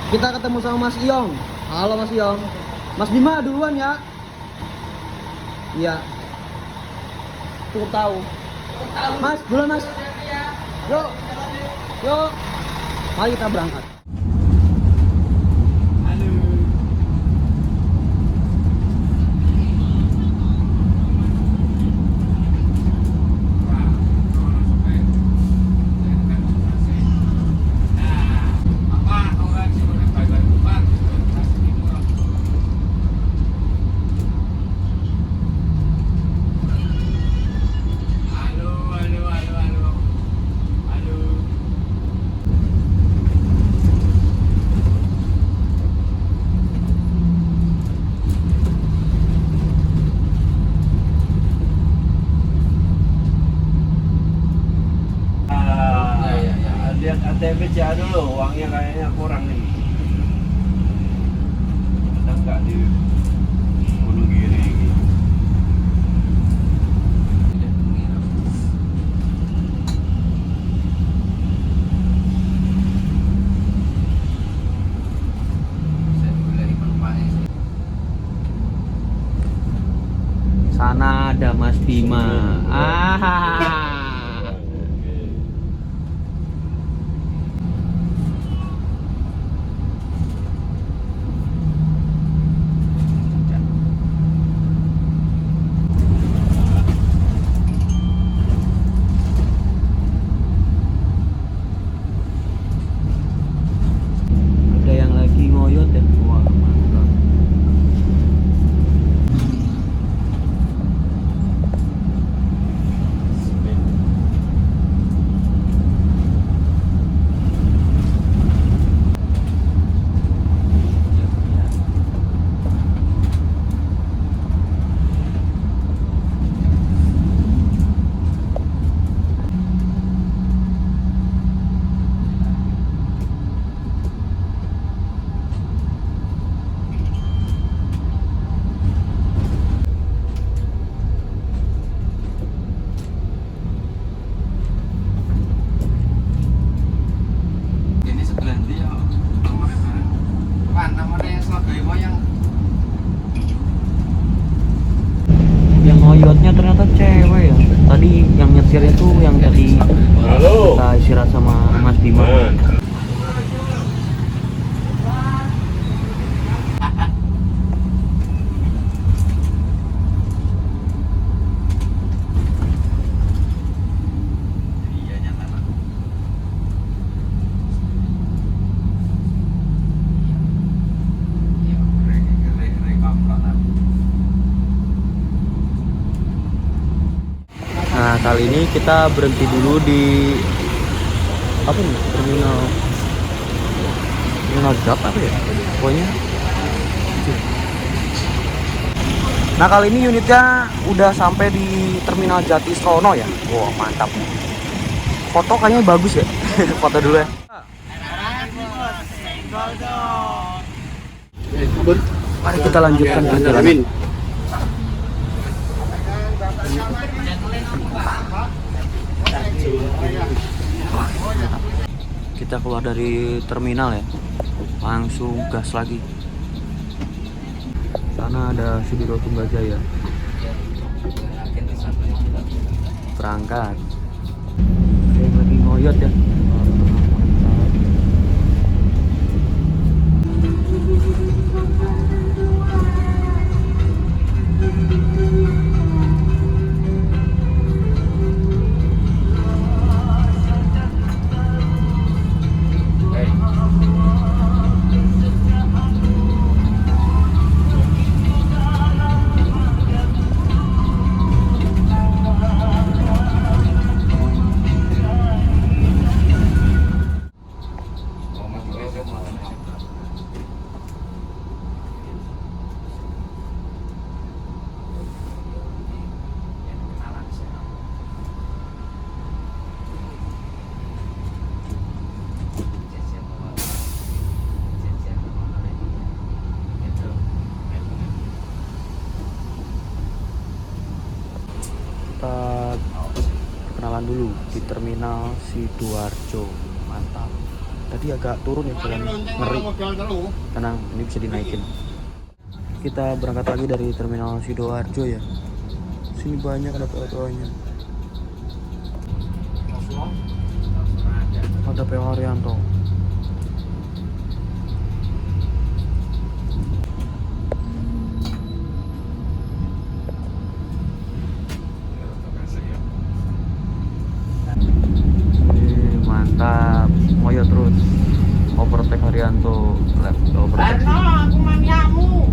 Kita ketemu sama Mas Iyong. Halo Mas Iyong. Mas Bima duluan ya. Iya. Cukup tahu. Mas, duluan Mas. Yuk. Yuk. Mari kita berangkat. Lihat ATM aja dulu, uangnya kayaknya kurang nih. Ada nggak di Wonogiri? Sana ada Mas Bima. Ah. Ada yang lagi ngoyot ya. Wah, mantap. Ini sebelah dia namanya yang Surabaya wayang. Yang ngoyotnya ternyata cewek ya. Tadi yang nyetirnya tuh yang tadi kita istirahat sama Mas Bima. Iya nyata Pak. Iya, kampungan. Nah, kali ini kita berhenti dulu di apa nih? Terminal Jat apa ya? Pokoknya. Nah, kali ini unitnya udah sampai di Terminal Jatisrono ya. Wah, mantap. Foto kayaknya bagus ya. Foto dulu ya. Mari kita lanjutkan perjalanan. Kita keluar dari terminal ya, langsung gas lagi. Sana ada Sudiro Tunggajaya. Berangkat. Ada yang lagi ngoyot ya. Kita perkenalan dulu di Terminal Sidoarjo. Mantap. Tadi agak turun ya jalan, ngeri. Tenang, ini bisa dinaikin. Kita berangkat lagi dari terminal Sidoarjo ya. Sini banyak ada PO-nya. Ada PO Haryanto. Mantap, moyo terus. Overtake Haryanto, left overtake. Aku maniamu.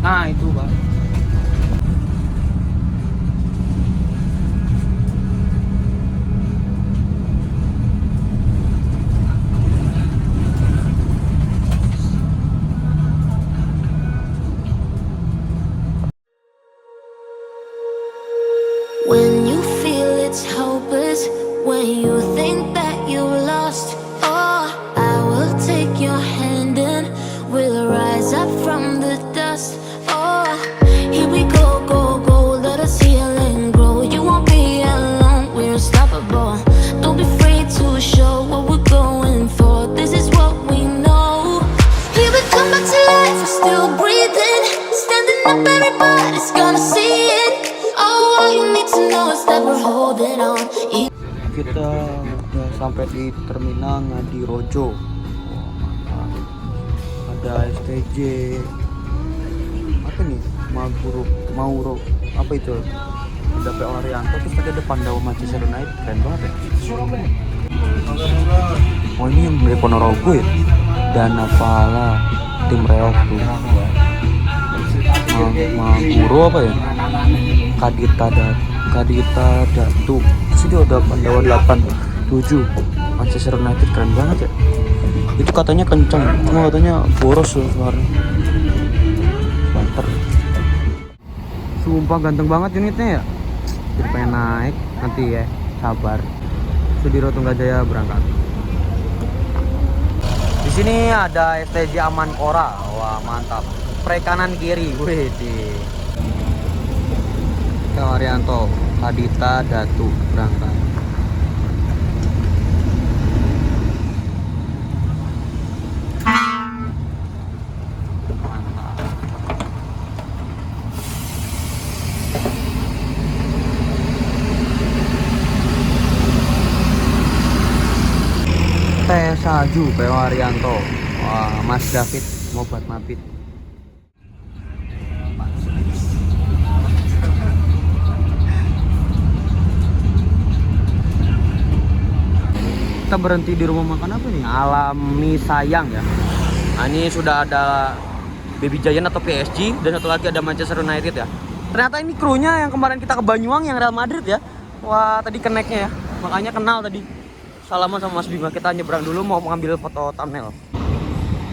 Nah itu Pak. When you feel it's hopeless, when you think that you lost, oh, I will take your hand and we'll rise up from the dust. Oh, here we go, go, go, let us heal and grow. You won't be alone, we're unstoppable. Don't be afraid to show what we're going for. This is what we know. Here we come back to life, we're still breathing. Standing up, everybody's gonna see it. Oh, all you need to know is that we're holding on. Kita udah sampai di terminal Ngadirojo. Ada STJ. Apa nih? Mauro. Apa itu? Ada PO Haryanto, terus tadi ada Pandawa Manchester United. Keren banget ya. Oh ini yang dari Ponorogo ya? Dana Pala, tim Reok tuh. Mauro apa ya? Kadita Datu. Sini udah Pandawa 87 Manchester United, keren banget ya. Itu katanya kenceng, cuma katanya boros loh suaranya. Banter. Sumpah ganteng banget unitnya ya. Jadi pengen naik nanti ya, sabar. Sudiro Tunggajaya berangkat. Di sini ada STJ Amanpora. Wah, mantap. Pre kanan kiri, wih di. Haryanto, Kadita Datu berangkat. Teh Salju PO Haryanto. Wah, Mas David mau buat mabit. Kita berhenti di rumah makan apa nih? Alami Sayang ya. Nah, ini sudah ada Baby Giant atau PSG dan satu lagi ada Manchester United ya. Ternyata ini krunya yang kemarin kita ke Banyuwangi yang Real Madrid ya. Wah, tadi keneknya ya. Makanya kenal tadi. Salaman sama Mas Bima, kita nyebrang dulu mau mengambil foto thumbnail.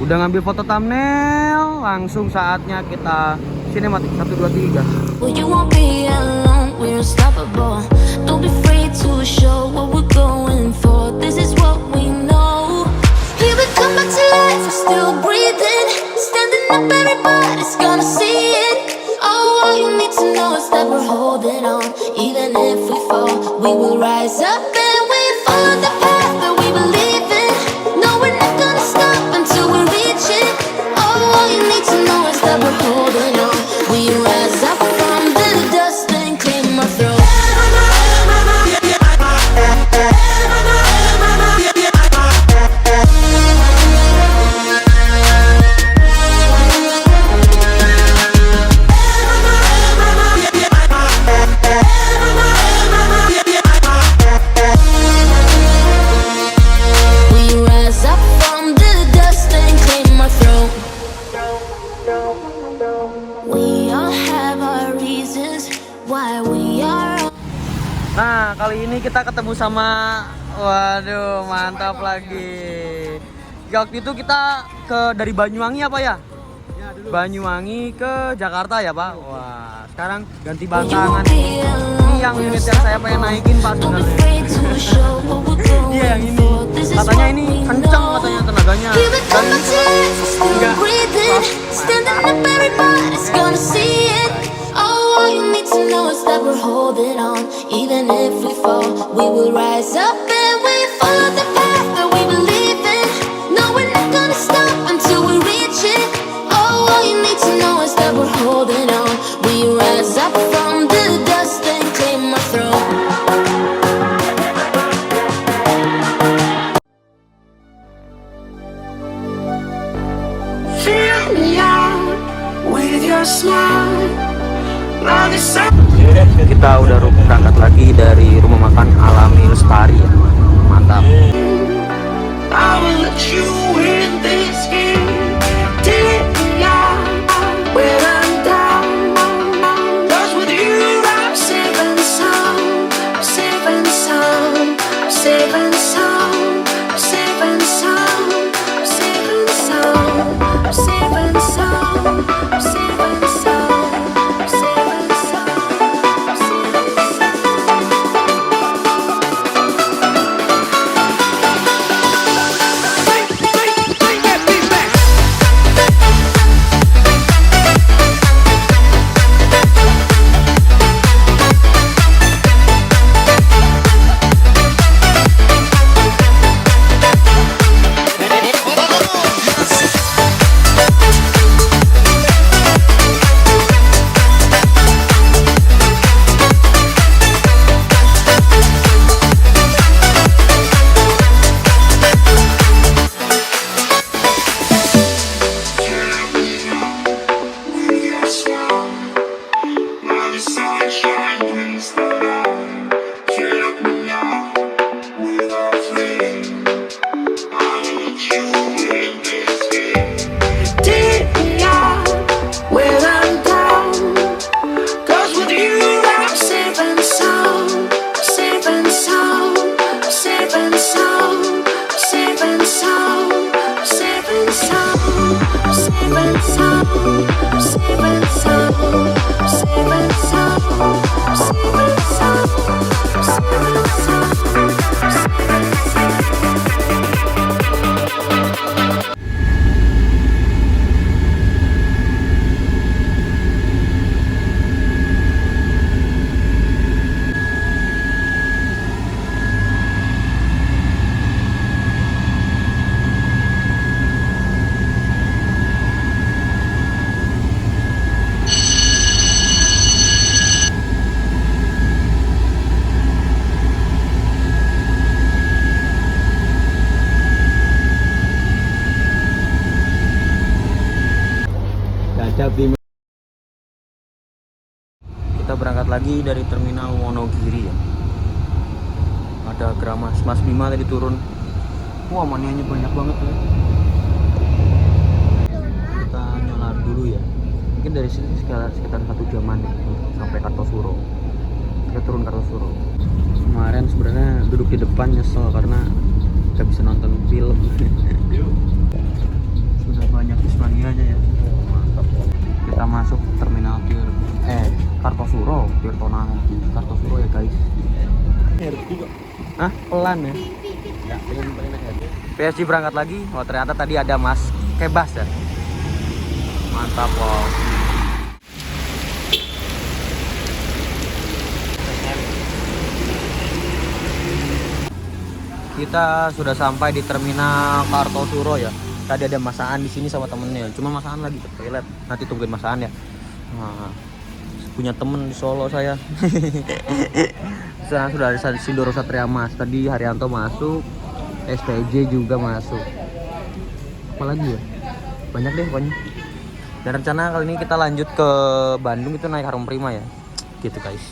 Udah ngambil foto thumbnail, langsung saatnya kita sinematik 1 2 3. Well, you won't be alone, we're unstoppable. Don't be afraid to show what we're going for. This is what we know. Here we come back to life, we're still breathing. Standing up, everybody's gonna see it. Oh, all you need to know is that we're holding on. Even if we fall, we will rise up and we follow the path that we believe in. No, we're not gonna stop until we reach it. Oh, all you need to know is that we're holding on. We rise up from the dust and claim our throne. ini kita ketemu sama, waduh mantap lagi. Waktu itu kita dari Banyuwangi apa ya? Banyuwangi ke Jakarta ya Pak. Wah, sekarang ganti bantangan. Ini yang unit yang saya pengen naikin Pak sebenarnya. Iya yang ini. Katanya ini kencang katanya tenaganya. Dan enggak. All you need to know is that we're holding on. Even if we fall, we will rise up and we follow the path that we believe in. No, we're not gonna stop until we reach it. Oh, all you need to know is that we're holding on. We rise up from the dust and claim our throne. Fill me out with your smile. Kita udah berangkat lagi dari rumah makan Alami Lestari ya. Mantap. I will let you win this game. Take me out when I'm down. 'Cause with you I'm saving some, saving some, saving some, saving some, saving some, saving some, saving some. Kita berangkat lagi dari terminal Wonogiri ya. Ada Gramas, Mas Bima tadi turun. Wah, manianya banyak banget ya. Kita nyolar dulu ya. Mungkin dari sini sekitar 1 jaman ya, sampai Kartosuro. Kita turun Kartosuro. Kemarin sebenarnya duduk di depan nyesel karena gak bisa nonton film. Sudah banyak Ismanianya ya. Mantap. Kita masuk terminal Kartosuro, Tirtonang Kartosuro ya guys. Hah? Pelan ya? PSG berangkat lagi. Oh ternyata tadi ada Mas Kebas ya. Mantap wow. Kita sudah sampai di terminal Kartosuro ya. Tadi ada Mas Aan di sini sama temennya. Cuma Mas Aan lagi ke toilet. Nanti tungguin Mas Aan ya. Nah, punya temen di Solo saya. Sekarang sudah ada Sindoro Satria Mas. Tadi Haryanto masuk, STJ juga masuk. Apalagi ya? Banyak deh pokoknya. Dan rencana kali ini kita lanjut ke Bandung itu naik Harum Prima ya. Gitu guys.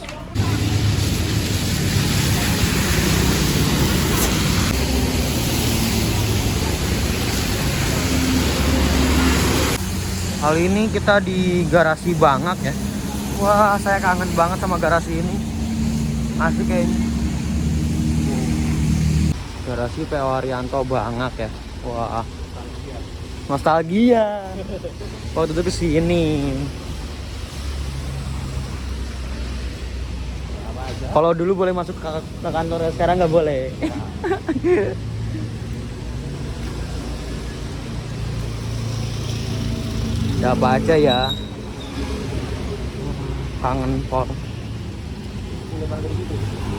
Kali ini kita di garasi Bangak ya. Wah, saya kangen banget sama garasi ini. Asik kayaknya. Garasi PO Haryanto Bangak ya. Wah. Nostalgia. Waktu itu kesini. Kalau dulu boleh masuk ke kantor, sekarang nggak boleh. Ya apa aja ya. Kangen Pol.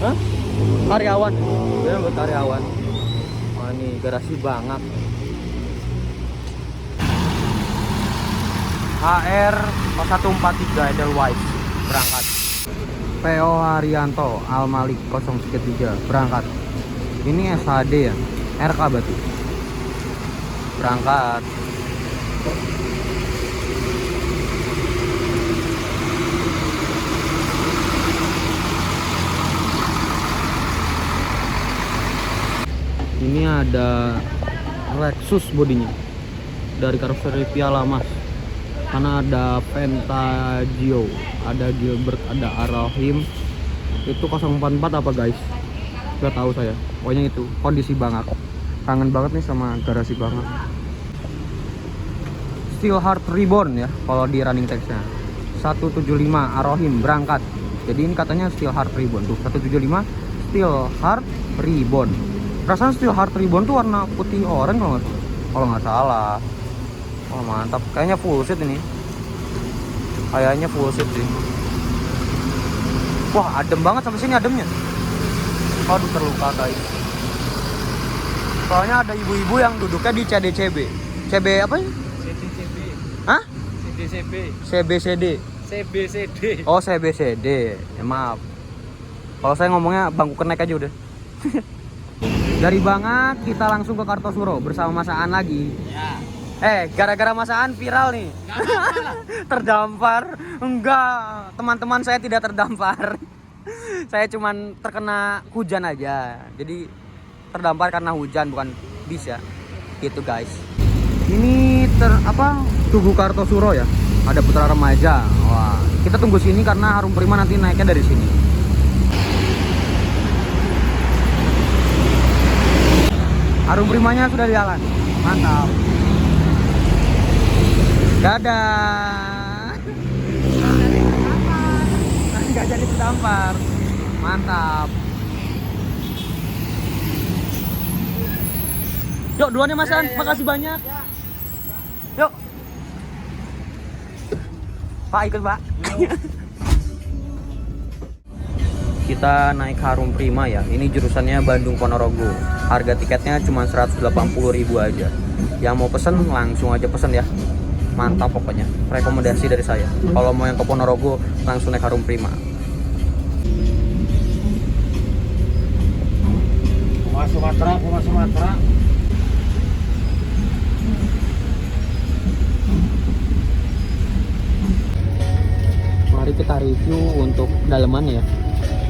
Hah? Karyawan. Ya buat karyawan. Wah ini garasi Bangak. HR 0143 Edelweiss berangkat. PO Haryanto Al Malik 033 berangkat. Ini SHD ya, RK berarti. Berangkat. Ini ada Lexus bodinya dari karoseri Piala Mas. Karena ada Ventagio, ada Gilbert, ada Arohim. Itu 044 apa guys? Gak tahu saya. Pokoknya itu kondisi Bangak. Kangen banget nih sama garasi Bangak. Steelheart Reborn ya kalau di running text-nya. 175 Arohim berangkat. Jadi ini katanya Steelheart Reborn tuh. 175 Steelheart Reborn. Perasaan Steelheart Reborn tuh warna putih oranye kalau nggak salah. Oh mantap, kayaknya full set ini. Kayaknya full set sih. Wah adem banget sampai sini ademnya. Aduh terluka guys. Soalnya ada ibu-ibu yang duduknya di CDCB. CB apa ya? CDCB. Hah? CDCB. CBCD. CBCD. Oh CBCD. Ya maaf. Kalau saya ngomongnya bangku kenek aja udah. Dari Bangak kita langsung ke Kartosuro bersama Mas Aan lagi. Ya. Gara-gara Mas Aan viral nih. Terdampar. Enggak, teman-teman saya tidak terdampar. Saya cuman terkena hujan aja. Jadi terdampar karena hujan bukan bis ya. Gitu guys. Ini Tugu Kartosuro ya. Ada putra remaja. Wah, kita tunggu sini karena Harum Prima nanti naiknya dari sini. Harum Primanya sudah jalan. Mantap. Dadah. Nggak jadi terdampar. Mantap. Yuk duluan ya Mas An, makasih banyak. Yuk. Pak ikut Pak. Kita naik Harum Prima ya. Ini jurusannya Bandung Ponorogo. Harga tiketnya cuma 180.000 aja. Yang mau pesen langsung aja pesen ya. Mantap pokoknya, rekomendasi dari saya. Kalau mau yang ke Ponorogo langsung naik Harum Prima. Sumatera. Mari kita review untuk dalemannya ya.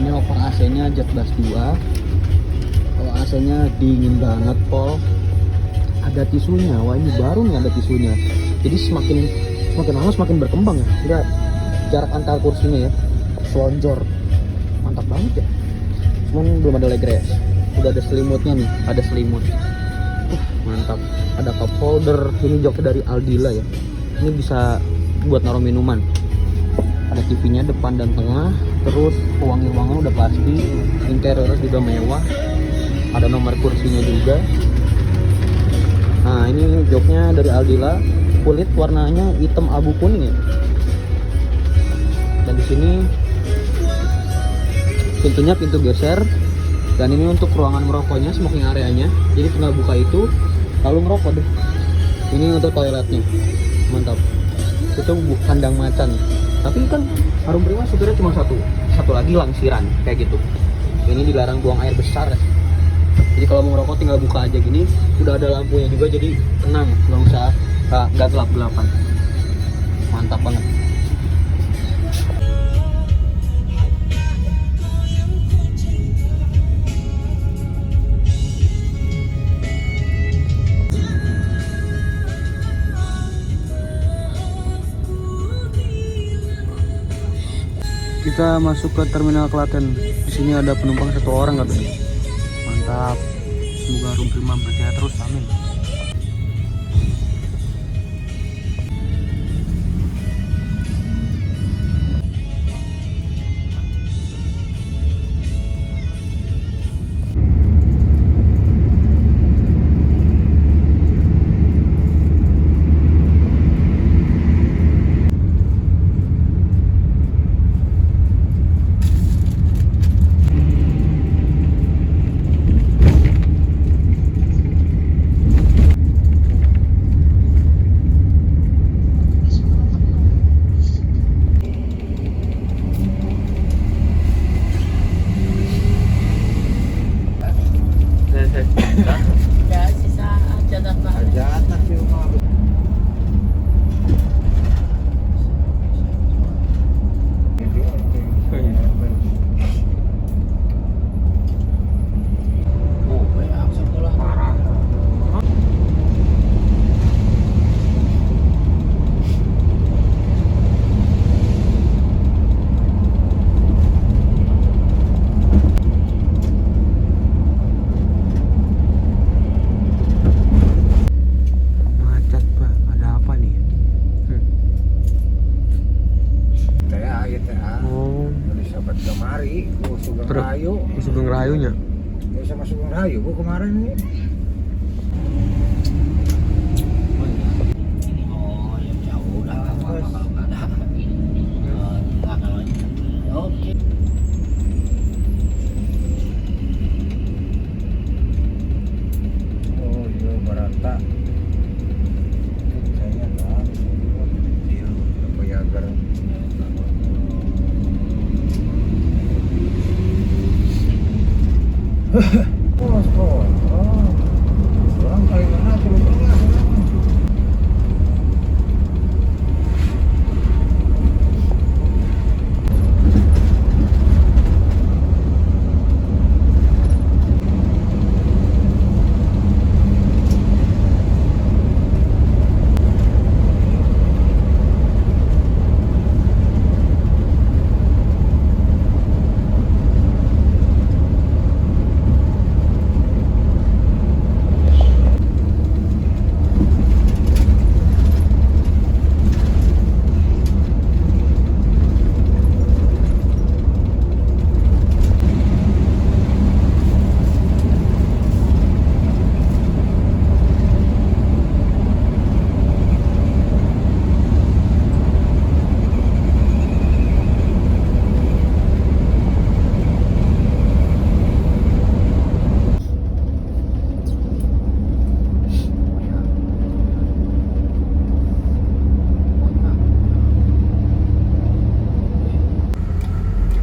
Ini over AC-nya Jet Bass 2. Kalau AC-nya dingin banget Pol. Ada tisunya, wah ini baru nih ada tisunya. Jadi semakin lama semakin berkembang ya. Lihat jarak antar kursinya ya, selonjor, mantap banget ya. Cuman belum ada leg rest. Udah ada selimutnya nih, ada selimut. Mantap. Ada cup holder. Ini joknya dari Aldila ya. Ini bisa buat naruh minuman. Ada TV-nya depan dan tengah. Terus wangi-wangi udah pasti. Interiornya juga mewah. Ada nomor kursinya juga. Nah ini joknya dari Aldila. Kulit warnanya hitam abu kuning ya. Dan di sini pintunya pintu geser. Dan ini untuk ruangan merokoknya, smoking areanya. Jadi tinggal buka itu lalu ngerokok deh. Ini untuk toiletnya. Mantap. Itu kandang macan. Tapi kan Harum Prima supirnya cuma satu lagi langsiran kayak gitu. Ini dilarang buang air besar ya. Jadi kalau mau ngerokok tinggal buka aja gini. Udah ada lampunya juga jadi tenang, nggak usah nggak gelap-gelapan. Mantap banget. Kita masuk ke terminal Klaten. Di sini ada penumpang 1 orang katanya. Mantap. semoga Rum Prima berjaya terus, amin. Ya, sisa aja dan Jangan sih rumah. Oh, banyak sekolah parah. Macet bah, ada apa nih? Teh teh. Oh, Dari sahabat kemari, gua Sugeng terus Rayu. Sugeng Rayunya. Ya sama Sugeng Rayu gua kemarin nih. Oh, ya jauh udah nggak apa-apa kalau nggak ada. Nggak kalau oke. Oh iya Barata. Saya kan di Payagar. Oh. Orang kali mana turun tengah.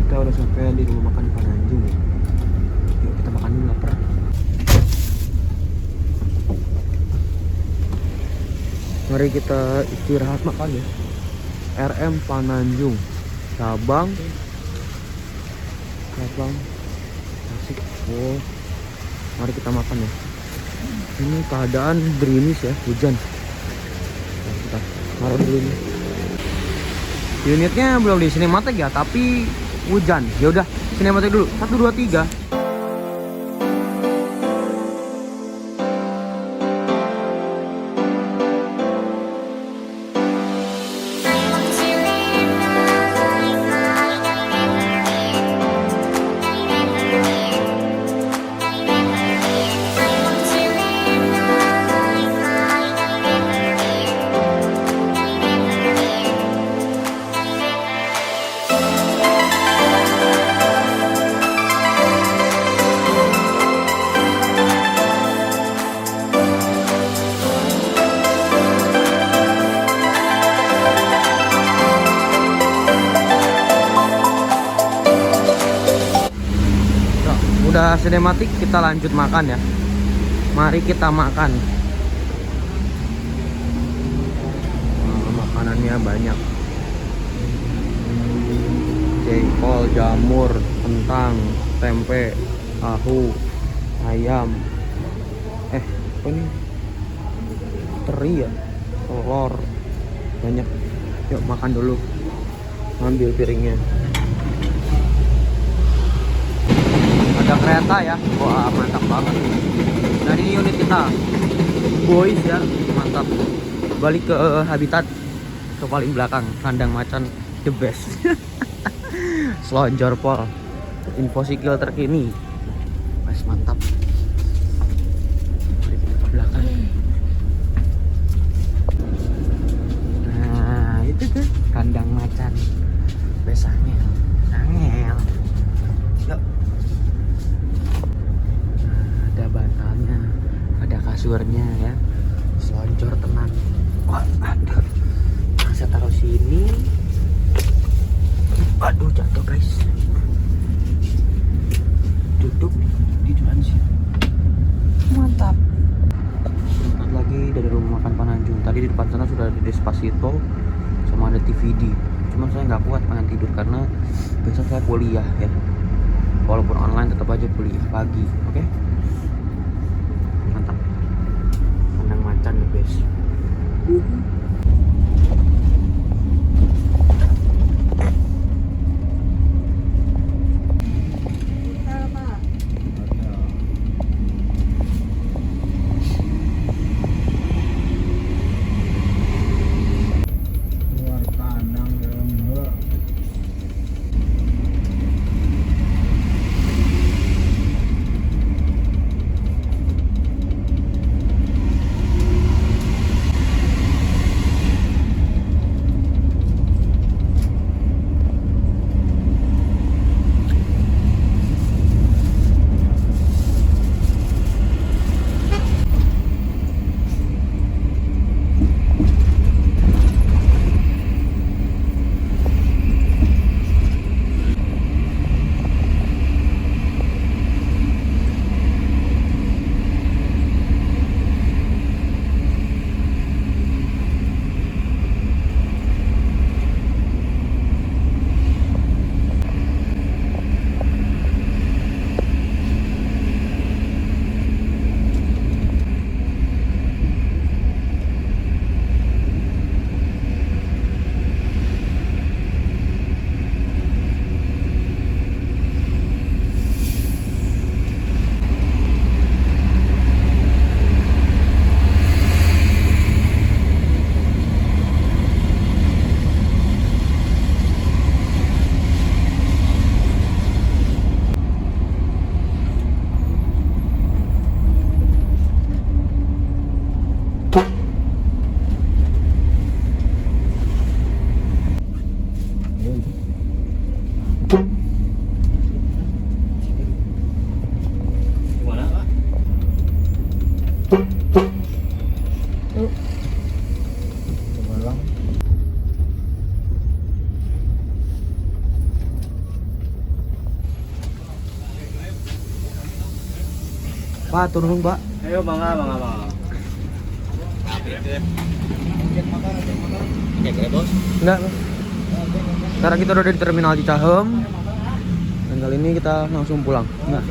Kita udah sampai di rumah makan Pananjung. Yuk kita makan dulu, lapar. Mari kita istirahat makan ya. RM Pananjung, cabang Tasik. Oh, mari kita makan ya. Ini keadaan gerimis ya, hujan. Nah, kita taruh dulu nih. Unitnya belum di sinematik ya, tapi hujan. Ya udah, sinematik dulu. 1 2 3. Udah sinematik, kita lanjut makan ya. Mari kita makan. Makanannya banyak. Jengkol, jamur, kentang, tempe, tahu, ayam. Apa ini? Teri ya, telur. Banyak. Yuk makan dulu. Ambil piringnya. Ada kereta ya. Wah, mantap banget. kita boys ya, mantap. Balik ke habitat, ke paling belakang, kandang macan the best. Selonjor pol, info sikil terkini, mas mantap. Balik ke belakang. Nah itu tuh kandang macan, besangnya, angel. Yuk. Nah, ada bantalnya, ada kasurnya ya, selonjor tenang. Wah, aduh, nah, saya taruh sini. Aduh, jatuh guys. Duduk di depan sih. Mantap. Sebentar lagi dari rumah makan Pananjung. Tadi di depan sana sudah ada Despacito sama ada TVD. Cuman saya nggak kuat pengen tidur karena besok saya kuliah ya. Walaupun online tetap aja kuliah pagi, oke? Mantap. Kandang macan the best. Pak, turun Pak. Ayo bangga. Enggak. Sekarang kita udah di terminal Cicahem. Dan kali ini kita langsung pulang. Enggak.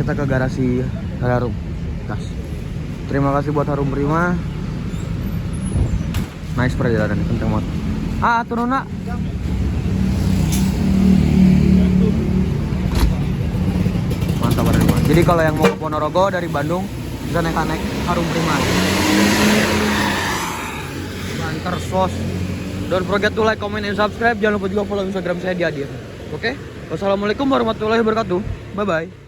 Kita ke garasi Harum. Gas. Terima kasih buat Harum Prima. Nice perjalanan, kenceng banget. Turun nak. Mantap Harum. Jadi kalau yang mau ke Ponorogo dari Bandung bisa naik Harum Prima. Banter sos. Don't forget to like, comment, and subscribe. Jangan lupa juga follow Instagram saya di Adir. Oke? Wassalamualaikum warahmatullahi wabarakatuh. Bye bye.